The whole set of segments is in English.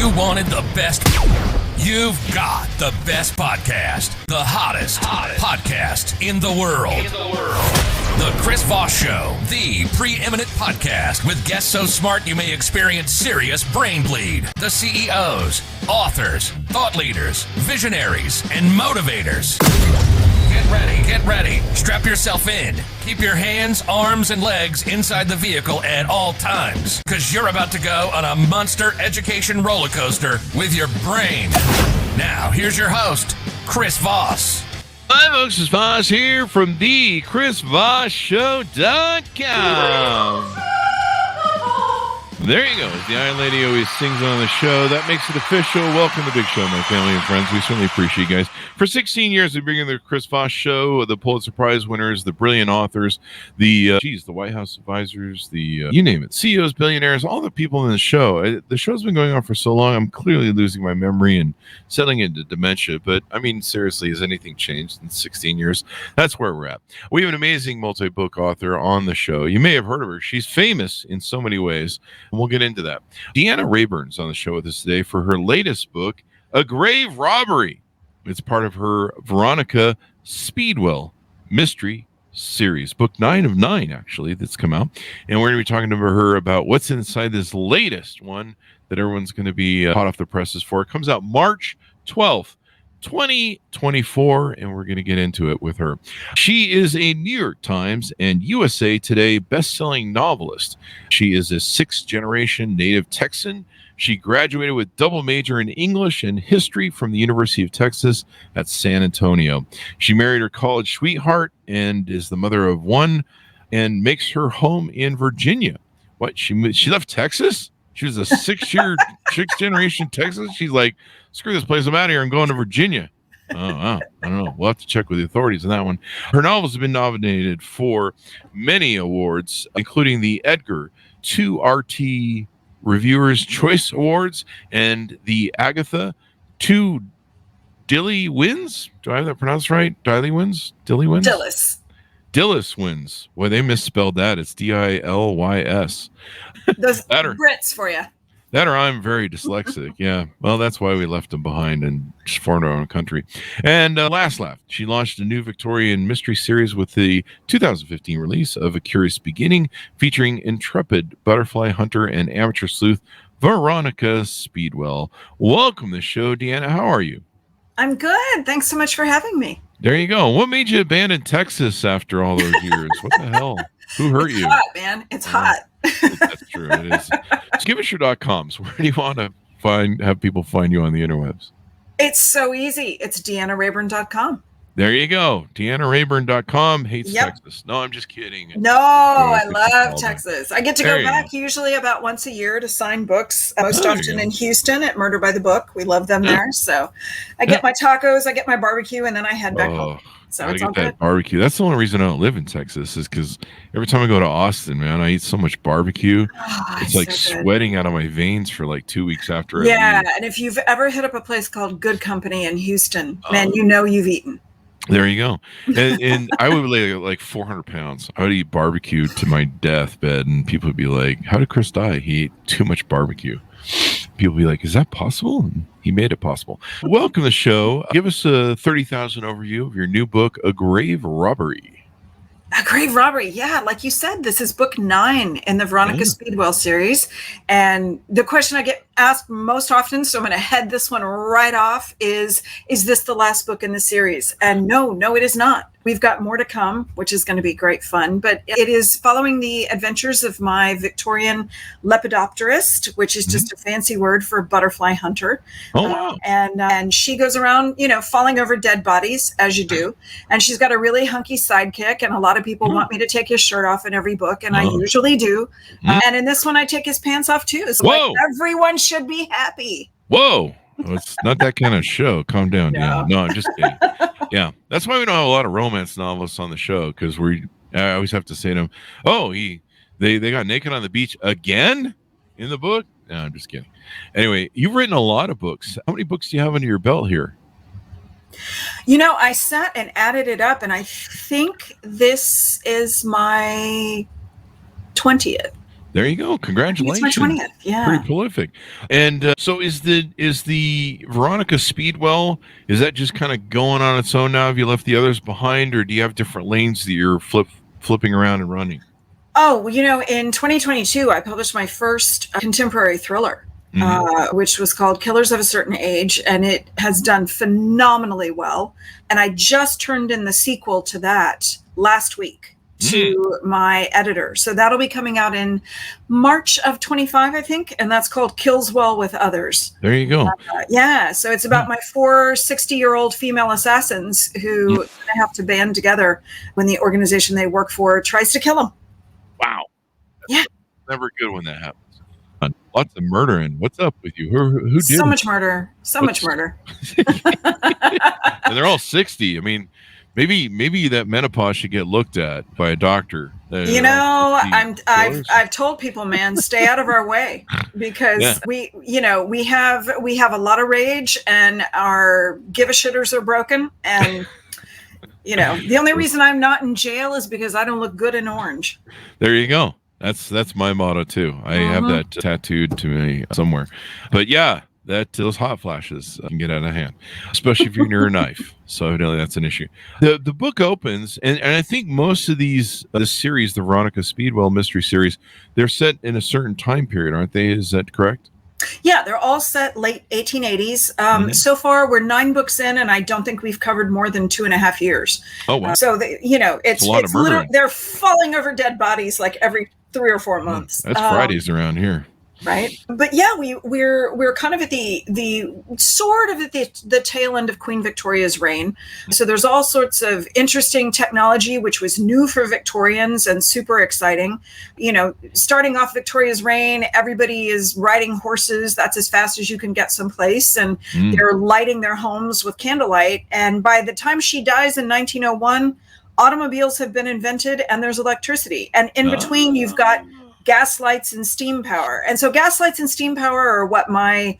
You wanted the best. You've got the best podcast. The hottest podcast in the world. The Chris Voss Show, the preeminent podcast with guests so smart you may experience serious brain bleed. The CEOs, authors, thought leaders, visionaries, and motivators. Get ready. Strap yourself in. Keep your hands, arms, and legs inside the vehicle at all times, because you're about to go on a monster education roller coaster with your brain. Now, here's your host, Chris Voss. Hi, folks. It's Voss here from the ChrisVossShow.com. There you go. As the Iron Lady always sings on the show, that makes it official. Welcome to the big show, my family and friends. We certainly appreciate you guys. For 16 years, we've been bringing the Chris Voss Show, the Pulitzer Prize winners, the brilliant authors, the White House advisors, you name it, CEOs, billionaires, all the people in the show. The show's been going on for so long, I'm clearly losing my memory and settling into dementia. But, I mean, seriously, has anything changed in 16 years? That's where we're at. We have an amazing multi-book author on the show. You may have heard of her. She's famous in so many ways. We'll get into that. Deanna Rayburn's on the show with us today for her latest book, A Grave Robbery. It's part of her Veronica Speedwell mystery series, book 9 of 9, actually, that's come out. And we're going to be talking to her about what's inside this latest one that everyone's going to be hot off the presses for. It comes out March 12th. 2024, and we're going to get into it with her. She is a New York Times and USA Today best-selling novelist. She is a sixth-generation native Texan. She graduated with double major in English and history from the University of Texas at San Antonio. She married her college sweetheart and is the mother of one and makes her home in Virginia. What? She left Texas? She was a sixth-generation Texas. She's like, screw this place, I'm out of here. I'm going to Virginia. Oh, wow. I don't know. We'll have to check with the authorities on that one. Her novels have been nominated for many awards, including the Edgar, 2 RT Reviewers' Choice Awards, and the Agatha, 2 Dilly Wins. Do I have that pronounced right? Dilly Wins? Dillis wins. Boy, they misspelled that. It's Dillys. Those Brits for you. That or I'm very dyslexic. Yeah. Well, that's why we left them behind and just formed our own country. And last laugh, she launched a new Victorian mystery series with the 2015 release of A Curious Beginning, featuring intrepid butterfly hunter and amateur sleuth Veronica Speedwell. Welcome to the show, Deanna. How are you? I'm good. Thanks so much for having me. There you go. What made you abandon Texas after all those years? What the hell? Who hurt you? It's hot, man. It's hot. That's true. It is. Skivishers.coms. Where do you want to have people find you on the interwebs? It's so easy. It's DeannaRaybourn.com. There you go. DeannaRaybourn.com hates Texas. No, I'm just kidding. No, I love Texas. I get to go back usually about once a year to sign books, most often in Houston at Murder by the Book. We love them there. So I get my tacos, I get my barbecue, and then I head back home. So it's all good. That barbecue. That's the only reason I don't live in Texas is because every time I go to Austin, man, I eat so much barbecue. It's like so sweating out of my veins for like 2 weeks after. Yeah, and if you've ever hit up a place called Good Company in Houston, man, you know you've eaten. There you go. And I would weigh like 400 pounds. I would eat barbecue to my deathbed, and people would be like, how did Chris die? He ate too much barbecue. People would be like, is that possible? And he made it possible. Welcome to the show. Give us a 30,000 overview of your new book, A Grave Robbery. A Grave Robbery. Yeah, like you said, this is book 9 in the Veronica Speedwell series. And the question I get asked most often, so I'm going to head this one right off, is this the last book in the series? And no, it is not. We've got more to come, which is going to be great fun. But it is following the adventures of my Victorian lepidopterist, which is just a fancy word for butterfly hunter. Oh, wow. And she goes around, falling over dead bodies, as you do. And she's got a really hunky sidekick. And a lot of people want me to take his shirt off in every book. And I usually do. And in this one, I take his pants off, too. So like, everyone should be happy. Whoa. Well, it's not that kind of show. Calm down. No, I'm just kidding. Yeah, that's why we don't have a lot of romance novelists on the show, because I always have to say to them, they got naked on the beach again in the book. No, I'm just kidding. Anyway, you've written a lot of books. How many books do you have under your belt here? I sat and added it up, and I think this is my 20th. There you go. Congratulations. It's my 20th. Yeah. Pretty prolific. And so is the Veronica Speedwell, is that just kind of going on its own now? Have you left the others behind, or do you have different lanes that you're flipping around and running? Oh, in 2022, I published my first contemporary thriller, which was called Killers of a Certain Age, and it has done phenomenally well. And I just turned in the sequel to that last week to my editor. So that'll be coming out in March of 25, I think. And that's called Kills Well with Others. There you go. Yeah. So it's about my 4 60-year-old female assassins who have to band together when the organization they work for tries to kill them. Wow. Yeah. Never good when that happens. Lots of murdering. What's up with you? Who did so much murder? So much murder. And they're all 60. I mean, maybe that menopause should get looked at by a doctor. I've told people, man, stay out of our way, because we have a lot of rage, and our give a shitters are broken, and the only reason I'm not in jail is because I don't look good in orange. There you go. That's my motto too. I have that tattooed to me somewhere. But yeah, those hot flashes can get out of hand, especially if you're near a knife. So evidently that's an issue. The book opens, and I think most of this series, the Veronica Speedwell mystery series, they're set in a certain time period, aren't they? Is that correct? Yeah, they're all set late 1880s. So far, we're 9 books in, and I don't think we've covered more than 2.5 years. Oh, wow. So, it's literally, they're falling over dead bodies like every 3 or 4 months. That's Fridays around here. Right. But yeah, we're kind of at the sort of at the tail end of Queen Victoria's reign. So there's all sorts of interesting technology, which was new for Victorians and super exciting. Starting off Victoria's reign, everybody is riding horses. That's as fast as you can get someplace. And they're lighting their homes with candlelight. And by the time she dies in 1901, automobiles have been invented and there's electricity. And in between, you've got gas lights and steam power. And so gas lights and steam power are what my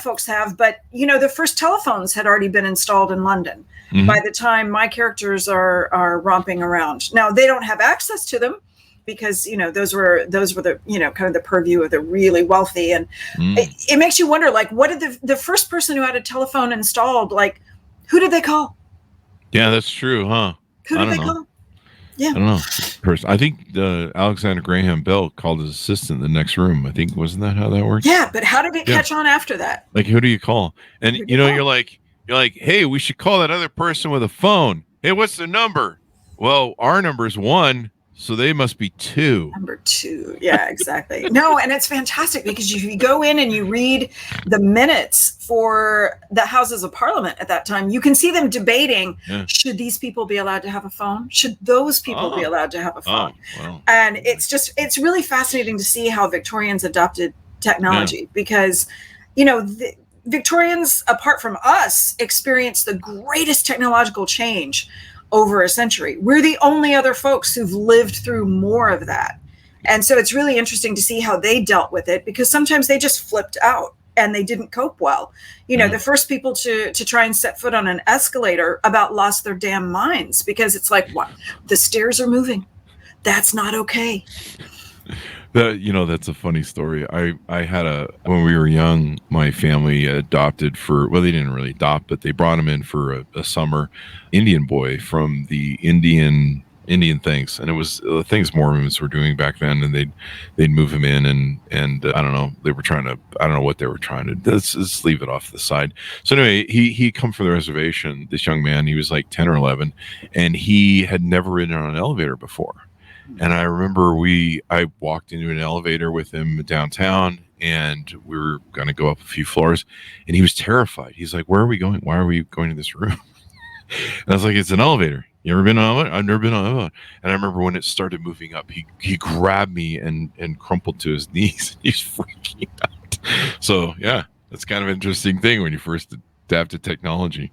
folks have. But, the first telephones had already been installed in London by the time my characters are romping around. Now, they don't have access to them because, those were the, kind of the purview of the really wealthy. And it makes you wonder, like, what did the first person who had a telephone installed, like, who did they call? Yeah, that's true, huh? Who did they call? Yeah. I don't know. I think Alexander Graham Bell called his assistant in the next room. I think, wasn't that how that worked? Yeah, but how did it catch on after that? Like, who do you call? And you're like, hey, we should call that other person with a phone. Hey, what's the number? Well, our number is 1, so they must be 2. Number 2. Yeah, exactly. No, and it's fantastic because if you go in and you read the minutes for the Houses of Parliament at that time, you can see them debating, should these people be allowed to have a phone? Should those people be allowed to have a phone? Well. And it's really fascinating to see how Victorians adopted technology because, the Victorians, apart from us, experienced the greatest technological change over a century. We're the only other folks who've lived through more of that. And so it's really interesting to see how they dealt with it because sometimes they just flipped out and they didn't cope well. The first people to try and set foot on an escalator about lost their damn minds because it's like, what? The stairs are moving. That's not okay. That's a funny story. I had when we were young, my family adopted they didn't really adopt, but they brought him in for a summer Indian boy from the Indian things. And it was the things Mormons were doing back then. And they'd move him in and I don't know, I don't know what they were trying to, let's leave it off the side. So anyway, he come from the reservation, this young man, he was like 10 or 11 and he had never ridden on an elevator before. And I remember I walked into an elevator with him downtown and we were going to go up a few floors and he was terrified. He's like, where are we going? Why are we going to this room? And I was like, it's an elevator. You ever been on it? I've never been on it. And I remember when it started moving up, he grabbed me and crumpled to his knees. He's freaking out. So yeah, that's kind of an interesting thing when you first adapt to technology.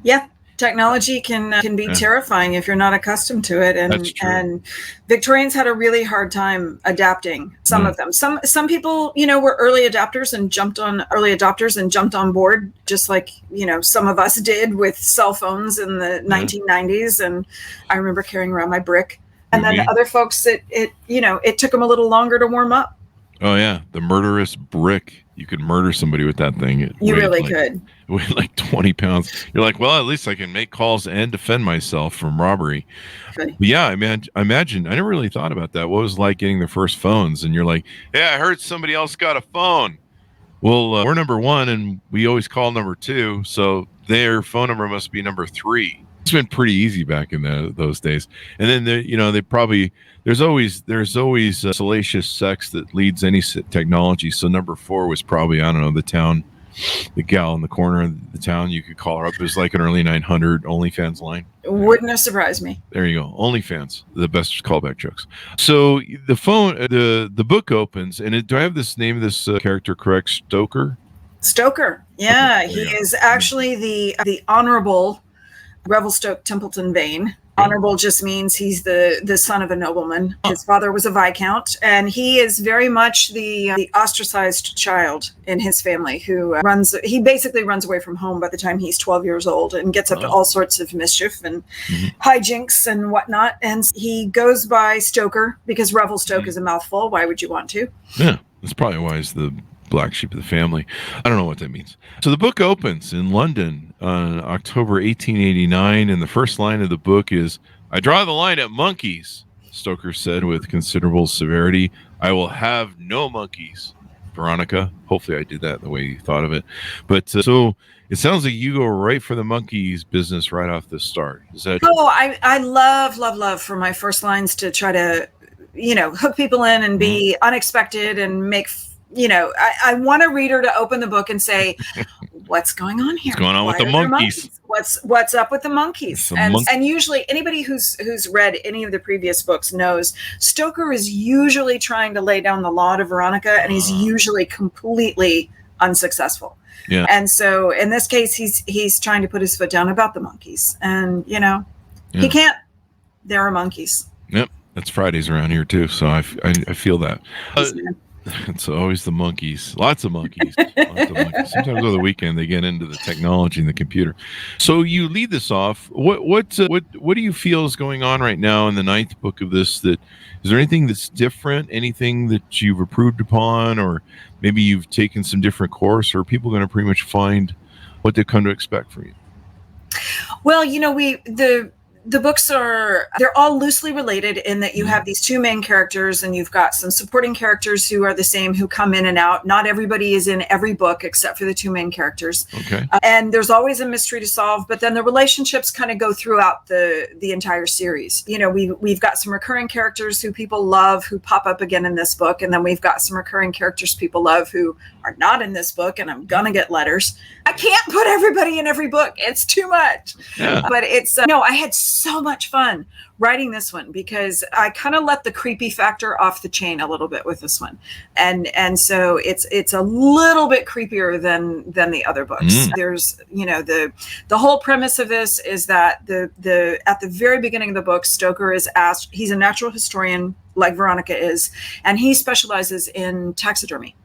Yeah. Technology can be terrifying if you're not accustomed to it, and Victorians had a really hard time adapting. Some of them, some people, were early adopters and jumped on board, just like some of us did with cell phones in the 1990s. And I remember carrying around my brick And then the other folks, it took them a little longer to warm up. Oh yeah, the murderous brick. You could murder somebody with that thing. You really could. It weighed like 20 pounds. You're like, well, at least I can make calls and defend myself from robbery. Okay. But yeah, I imagine. I never really thought about that. What it was like getting the first phones, and you're like, hey, I heard somebody else got a phone. Well, we're number one, and we always call number two, so their phone number must be number three. It's been pretty easy back in those days. And then they probably. There's always salacious sex that leads any technology. So number 4 was probably, I don't know, the gal in the corner of the town. You could call her up. It was like an early 900 OnlyFans line. Wouldn't have surprised me. There you go. OnlyFans, the best callback jokes. So the phone, the book opens, and do I have this name of this character correct? Stoker. Yeah, okay. He is actually the Honorable Revelstoke Templeton Vane. Honorable just means he's the son of a nobleman. His father was a viscount, and he is very much the ostracized child in his family who basically runs away from home by the time he's 12 years old and gets up to all sorts of mischief and hijinks and whatnot. And he goes by Stoker because Revelstoke is a mouthful. Why would you want to? Yeah, that's probably why he's the black sheep of the family. I don't know what that means. So the book opens in London on October 1889, and the first line of the book is, "I draw the line at monkeys," Stoker said with considerable severity. "I will have no monkeys." Veronica, hopefully I did that the way you thought of it. But so it sounds like you go right for the monkeys business right off the start. Is that? Oh, I love for my first lines to try to, hook people in and be unexpected and make I want a reader to open the book and say, what's going on here? What's going on with the monkeys? What's up with the monkeys? And usually anybody who's read any of the previous books knows Stoker is usually trying to lay down the law to Veronica, and he's usually completely unsuccessful. Yeah. And so in this case, he's trying to put his foot down about the monkeys, and he can't. There are monkeys. Yep. That's Fridays around here too. So I feel that. It's always the monkeys. Lots of monkeys. Sometimes over the weekend they get into the technology and the computer. So you lead this off. What do you feel is going on right now in the 9th book of this? Is there anything that's different? Anything that you've improved upon, or maybe you've taken some different course? Or are people going to pretty much find what they've come to expect from you? Well, the books they're all loosely related in that you have these two main characters, and you've got some supporting characters who are the same, who come in and out. Not everybody is in every book except for the two main characters. Okay. And there's always a mystery to solve, but then the relationships kind of go throughout the entire series. We've got some recurring characters who people love who pop up again in this book, and then we've got some recurring characters people love who are not in this book, and I'm gonna get letters. I can't put everybody in every book. It's too much. Yeah. But it's I had so much fun writing this one because I kind of let the creepy factor off the chain a little bit with this one, and so it's a little bit creepier than the other books. There's the whole premise of this is that the at the very beginning of the book, Stoker is asked. He's a natural historian like Veronica is, and he specializes in taxidermy.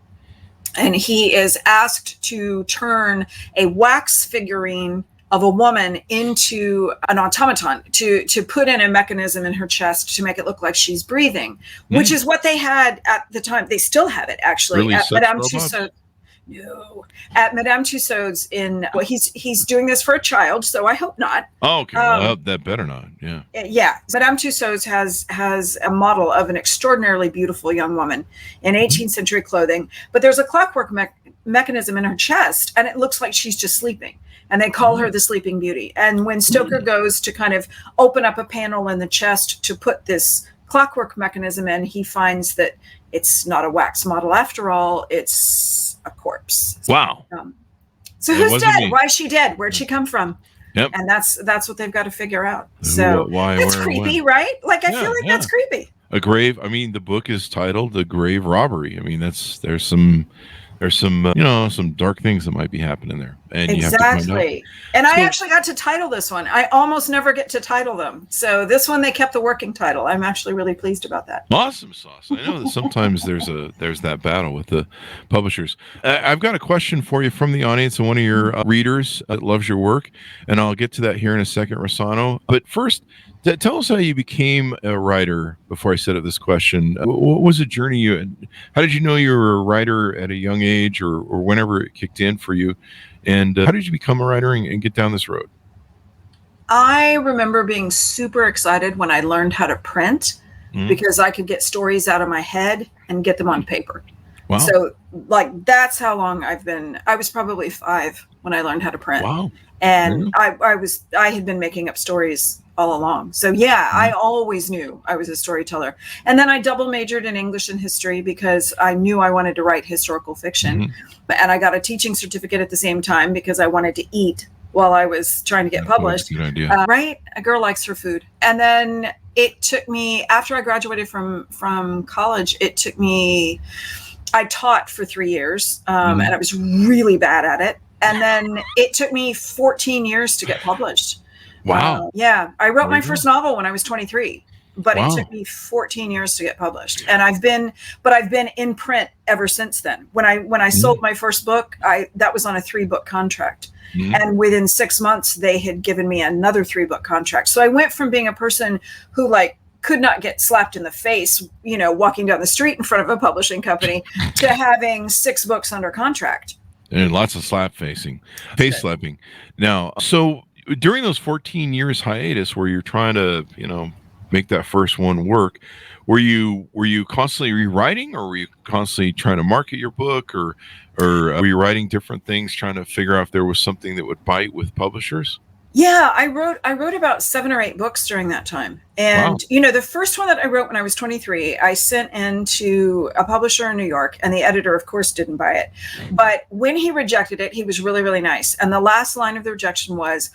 And he is asked to turn a wax figurine of a woman into an automaton to put in a mechanism in her chest to make it look like she's breathing, which is what they had at the time. They still have it actually really? At Madame Tussauds. No, at Madame Tussauds he's doing this for a child, so I hope not. Oh, okay. Well, that better not. Yeah. Yeah. Madame Tussauds has a model of an extraordinarily beautiful young woman in 18th century clothing, but there's a clockwork mechanism in her chest, and it looks like she's just sleeping. And they call her the Sleeping Beauty. And when Stoker goes to kind of open up a panel in the chest to put this clockwork mechanism in, he finds that it's not a wax model after all. It's a corpse. Wow. So who's dead? Why is she dead? Where'd she come from? Yep. And that's what they've got to figure out. So that's creepy, right? Like, I feel like that's creepy. A grave. I mean, the book is titled "The Grave Robbery." I mean, there's some some dark things that might be happening there. and you have to find out. And I actually got to title this one. I almost never get to title them. So this one, they kept the working title. I'm actually really pleased about that. Awesome sauce. I know that sometimes there's that battle with the publishers. I've got a question for you from the audience and one of your readers that loves your work, and I'll get to that here in a second, Rossano. But first, tell us how you became a writer. Before I set up this question, what was the journey how did you know you were a writer at a young age, or whenever it kicked in for you? And how did you become a writer and get down this road? I remember being super excited when I learned how to print, because I could get stories out of my head and get them on paper. Wow. So that's how long I was probably 5 when I learned how to print. Wow. And I had been making up stories all along. So yeah, I always knew I was a storyteller. And then I double majored in English and history because I knew I wanted to write historical fiction. And I got a teaching certificate at the same time because I wanted to eat while I was trying to get published. Good idea. Right? A girl likes her food. And then it took me, after I graduated from college, I taught for 3 years, and I was really bad at it. And then it took me 14 years to get published. Wow. Yeah. I wrote my first novel when I was 23, but it took me 14 years to get published. And I've been in print ever since then. When I sold my first book, that was on a 3-book contract. And within 6 months, they had given me another 3-book contract. So I went from being a person who could not get slapped in the face, walking down the street in front of a publishing company, to having 6 books under contract. And lots of face slapping. Now, so during those 14 years hiatus where you're trying to, make that first one work, were you constantly rewriting, or were you constantly trying to market your book, or were you writing different things, trying to figure out if there was something that would bite with publishers? Yeah, I wrote about 7 or 8 books during that time. And, the first one that I wrote when I was 23, I sent in to a publisher in New York, and the editor, of course, didn't buy it. But when he rejected it, he was really, really nice. And the last line of the rejection was,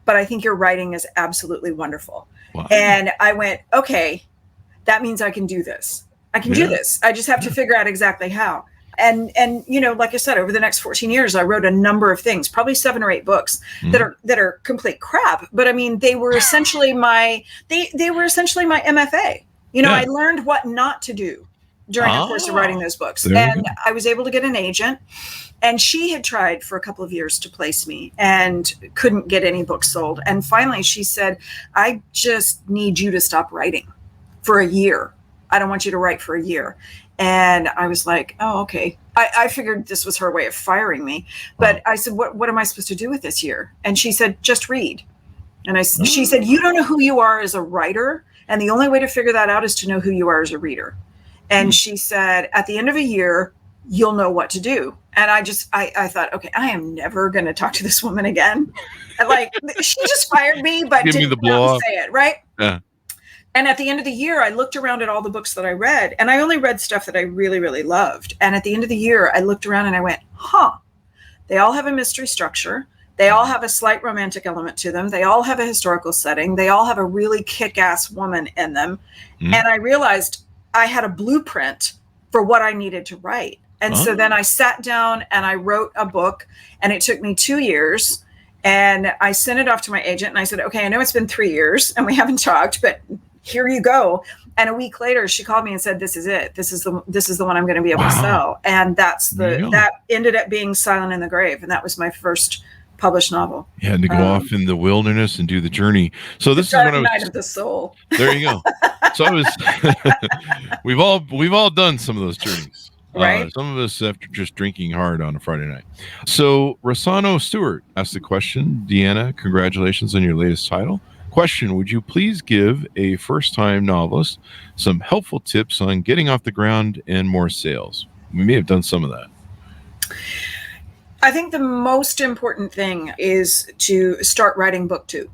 "But I think your writing is absolutely wonderful." Wow. And I went, okay, that means I can do this. I can do this. I just have to figure out exactly how. And like I said, over the next 14 years, I wrote a number of things, probably 7 or 8 books that are complete crap. But I mean, they were essentially my MFA. I learned what not to do during the course of writing those books. And I was able to get an agent, and she had tried for a couple of years to place me and couldn't get any books sold. And finally she said, "I just need you to stop writing for a year. I don't want you to write for a year." And I was like, oh, okay. I figured this was her way of firing me. But I said, what am I supposed to do with this year? And she said, "Just read." And she said, "You don't know who you are as a writer. And the only way to figure that out is to know who you are as a reader." And she said, "At the end of a year, you'll know what to do." And I thought, okay, I am never going to talk to this woman again. And she just fired me, but didn't say it, right? Yeah. And at the end of the year, I looked around at all the books that I read, and I only read stuff that I really, really loved. And at the end of the year, I looked around and I went, they all have a mystery structure. They all have a slight romantic element to them. They all have a historical setting. They all have a really kick-ass woman in them. And I realized I had a blueprint for what I needed to write. And so then I sat down and I wrote a book, and it took me 2 years, and I sent it off to my agent, and I said, okay, I know it's been 3 years and we haven't talked, but here you go. And a week later, she called me and said, "This is it. This is the one I'm going to be able to sell." And that ended up being Silent in the Grave. And that was my first published novel. Yeah, and to go off in the wilderness and do the journey. So this is what Night of the Soul. There you go. So we've all done some of those journeys. Right. Some of us after just drinking hard on a Friday night. So Rossano Stewart asked the question, Deanna, congratulations on your latest title. Question, would you please give a first-time novelist some helpful tips on getting off the ground and more sales? We may have done some of that. I think the most important thing is to start writing book 2.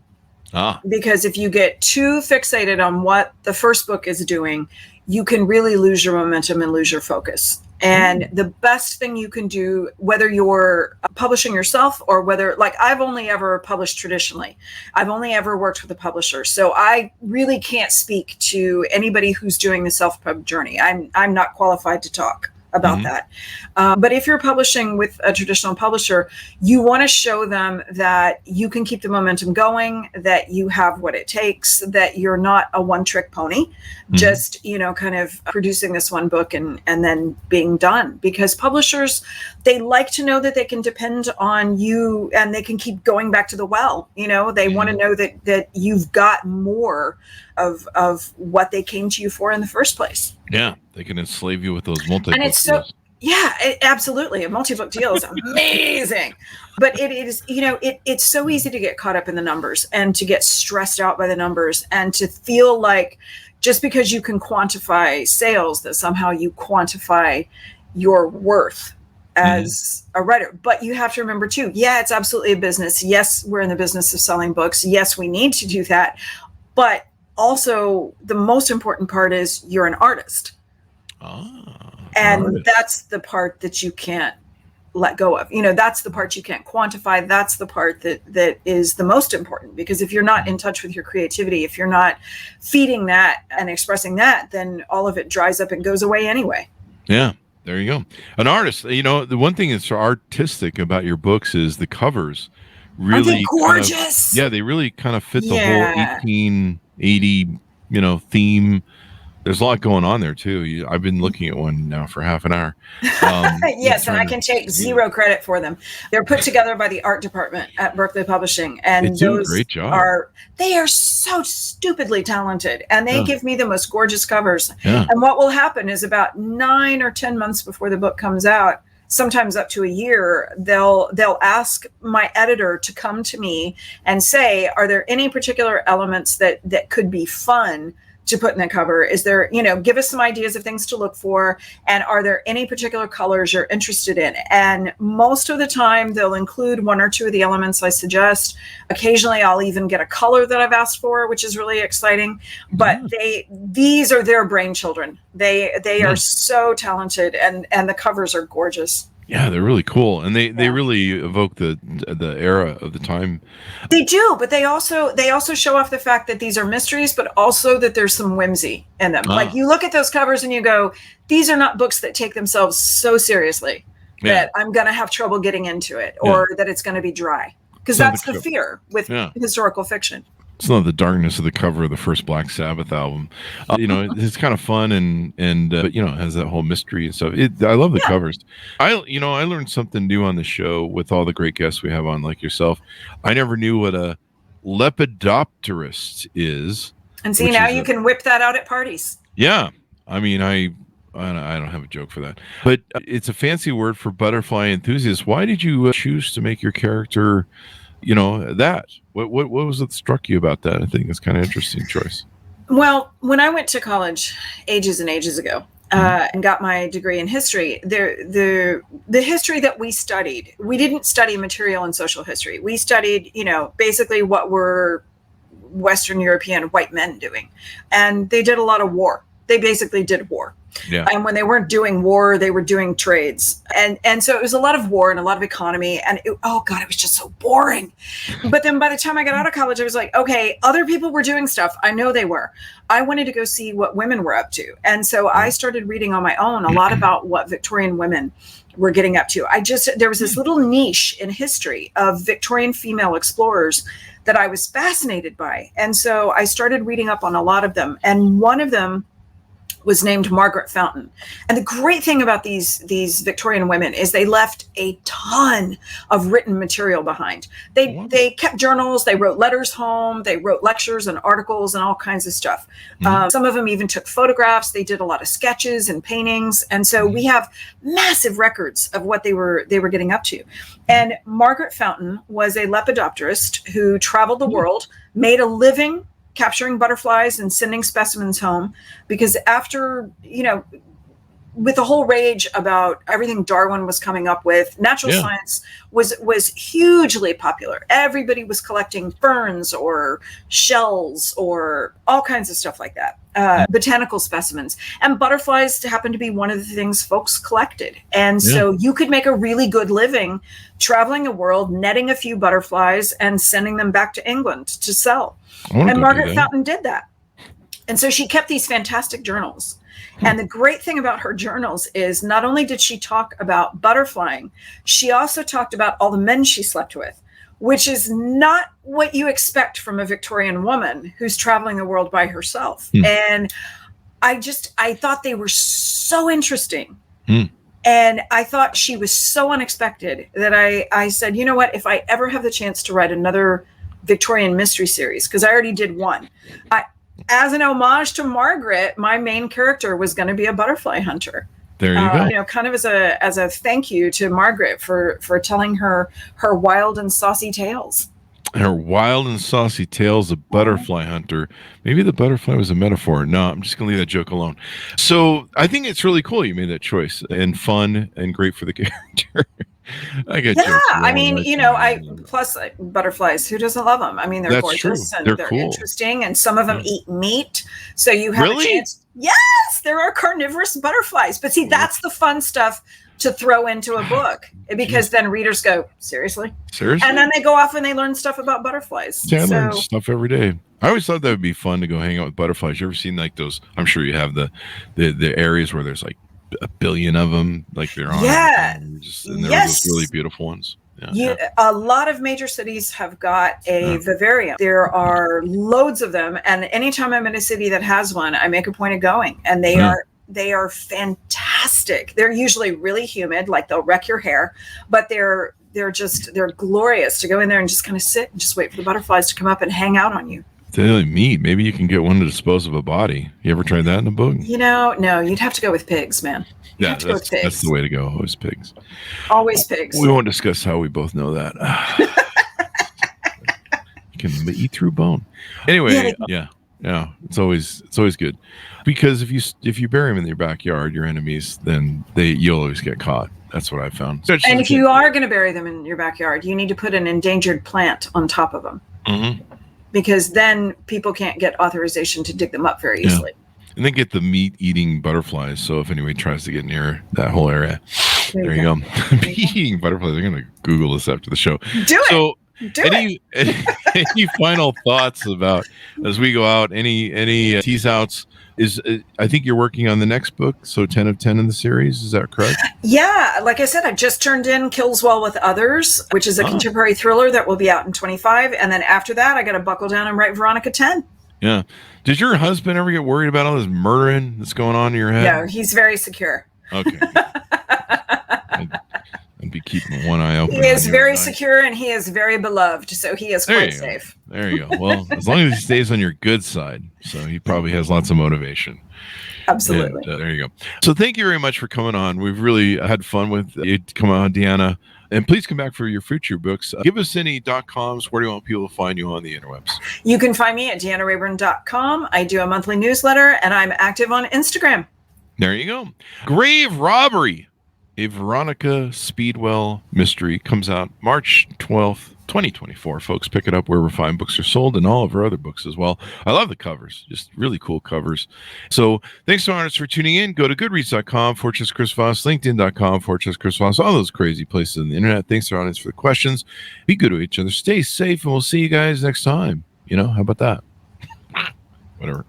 Because if you get too fixated on what the first book is doing, you can really lose your momentum and lose your focus. And the best thing you can do, whether you're publishing yourself or whether, I've only ever published traditionally. I've only ever worked with a publisher. So I really can't speak to anybody who's doing the self-pub journey. I'm not qualified to talk about that. But if you're publishing with a traditional publisher, you want to show them that you can keep the momentum going, that you have what it takes, that you're not a one-trick pony, just, kind of producing this one book and then being done. Because publishers, they like to know that they can depend on you and they can keep going back to the well. They want to know that you've got more of what they came to you for in the first place. Yeah, they can enslave you with those multi-book and it's deals. Absolutely. A multi-book deal is amazing. But it is, it's so easy to get caught up in the numbers and to get stressed out by the numbers and to feel like just because you can quantify sales, that somehow you quantify your worth as a writer. But you have to remember too, it's absolutely a business. Yes, we're in the business of selling books. Yes, we need to do that. But also the most important part is you're an artist. And that's the part that you can't let go of. That's the part you can't quantify. That's the part that is the most important, because if you're not in touch with your creativity, if you're not feeding that and expressing that, then all of it dries up and goes away anyway. Yeah. There you go. An artist, the one thing that's artistic about your books is the covers really gorgeous. They really kind of fit the whole 1880, theme. There's a lot going on there too. I've been looking at one now for half an hour. Yes, and I can take zero credit for them. They're put together by the art department at Berkeley Publishing, and they do a great job. They are so stupidly talented, and they give me the most gorgeous covers. And what will happen is about 9 or 10 months before the book comes out, sometimes up to a year, they'll ask my editor to come to me and say, are there any particular elements that could be fun to put in the cover? Is there, give us some ideas of things to look for. And are there any particular colors you're interested in? And most of the time they'll include 1 or 2 of the elements I suggest. Occasionally I'll even get a color that I've asked for, which is really exciting. But these are their brain children. They are so talented, and the covers are gorgeous. Yeah, they're really cool, and they really evoke the era of the time. They do, but they also show off the fact that these are mysteries, but also that there's some whimsy in them. Like you look at those covers and you go, these are not books that take themselves so seriously that I'm going to have trouble getting into it, or that it's going to be dry, because that's the fear with historical fiction. It's not the darkness of the cover of the first Black Sabbath album. It's kind of fun and but it has that whole mystery and stuff. I love the covers. I learned something new on the show with all the great guests we have on, like yourself. I never knew what a lepidopterist is. And see, now you can whip that out at parties. Yeah. I mean, I don't have a joke for that, but it's a fancy word for butterfly enthusiast. Why did you choose to make your character that? What was it that struck you about that? I think it's kind of interesting choice. Well, when I went to college ages and ages ago and got my degree in history, the history that we studied, we didn't study material and social history. We studied, basically what were Western European white men doing. And they did a lot of war. They basically did war. Yeah. And when they weren't doing war, they were doing trades. And so it was a lot of war and a lot of economy. And it was just so boring. But then by the time I got out of college, I was like, okay, other people were doing stuff. I know they were. I wanted to go see what women were up to. And so I started reading on my own a lot about what Victorian women were getting up to. There was this little niche in history of Victorian female explorers that I was fascinated by. And so I started reading up on a lot of them. And one of them was named Margaret Fountain. And the great thing about these Victorian women is they left a ton of written material behind. They kept journals, they wrote letters home, they wrote lectures and articles and all kinds of stuff. Some of them even took photographs. They did a lot of sketches and paintings. And so we have massive records of what they were getting up to. And Margaret Fountain was a lepidopterist who traveled the world, made a living capturing butterflies and sending specimens home, because after, with the whole rage about everything Darwin was coming up with, natural science was hugely popular. Everybody was collecting ferns or shells or all kinds of stuff like that, botanical specimens. And butterflies happened to be one of the things folks collected. And so you could make a really good living traveling the world, netting a few butterflies and sending them back to England to sell. And Margaret Fountain did that. And so she kept these fantastic journals. And the great thing about her journals is not only did she talk about butterflying, she also talked about all the men she slept with, which is not what you expect from a Victorian woman who's traveling the world by herself. And I thought they were so interesting. And I thought she was so unexpected that I said, you know what, if I ever have the chance to write another Victorian mystery series, because I already did one, as an homage to Margaret, my main character was going to be a butterfly hunter. There you go. You know, kind of as a thank you to Margaret for telling her wild and saucy tales. Her wild and saucy tales of butterfly hunter. Maybe the butterfly was a metaphor. No, I'm just going to leave that joke alone. So I think it's really cool you made that choice, and fun and great for the character. I get yeah, I mean, you know, plus butterflies. Who doesn't love them? I mean, they're gorgeous and they're cool. Interesting, and some of them eat meat, so you have a chance. Yes, there are carnivorous butterflies, but see, that's the fun stuff to throw into a book, because then readers go, seriously, and then they go off and they learn stuff about butterflies. Yeah, I learn stuff every day. I always thought that would be fun to go hang out with butterflies. You ever seen like those? I'm sure you have the areas where there's like a billion of them, like they're on. Yeah, and they're those really beautiful ones. A lot of major cities have got a vivarium. There are loads of them, and anytime I'm in a city that has one, I make a point of going. And they are fantastic. They're usually really humid, like they'll wreck your hair, but they're glorious to go in there and just kind of sit and just wait for the butterflies to come up and hang out on you. Really neat. Maybe you can get one to dispose of a body. You ever tried that in a book? You know, no, you'd have to go with pigs, man. Yeah, that's the way to go. Always pigs. Always pigs. We won't discuss how we both know that. You can eat through bone. Anyway, yeah. It's always good, because if you bury them in your backyard, your enemies, then you'll always get caught. That's what I found. And if you are going to bury them in your backyard, you need to put an endangered plant on top of them. Because then people can't get authorization to dig them up very easily. And then get the meat-eating butterflies. So if anybody tries to get near that whole area, there you go. Meat-eating butterflies. I'm going to Google this after the show. Do it. Any final thoughts about, as we go out, any tease outs? I think you're working on the next book, so 10 of 10 in the series. Is that correct? Yeah, like I said, I just turned in Kills Well with Others, which is a contemporary thriller that will be out in 25. And then after that, I got to buckle down and write Veronica 10. Yeah. Did your husband ever get worried about all this murdering that's going on in your head? No, he's very secure. Okay. I'd be keeping one eye open. He is very secure, and he is very beloved, so he is quite safe. There you go. Well, as long as he stays on your good side, so he probably has lots of motivation. Absolutely. And, there you go. So thank you very much for coming on. We've really had fun with you. Come on, Deanna. And please come back for your future books. Give us any .coms. Where do you want people to find you on the interwebs? You can find me at DeannaRaybourn.com. I do a monthly newsletter, and I'm active on Instagram. There you go. Grave Robbery, a Veronica Speedwell mystery, comes out March 12th, 2024. Folks, pick it up wherever fine books are sold, and all of our other books as well. I love the covers, just really cool covers. So thanks so much for tuning in. Go to goodreads.com/Chris Voss, linkedin.com/Chris Voss, all those crazy places on the internet. Thanks to our audience for the questions. Be good to each other. Stay safe, and we'll see you guys next time. How about that? Whatever.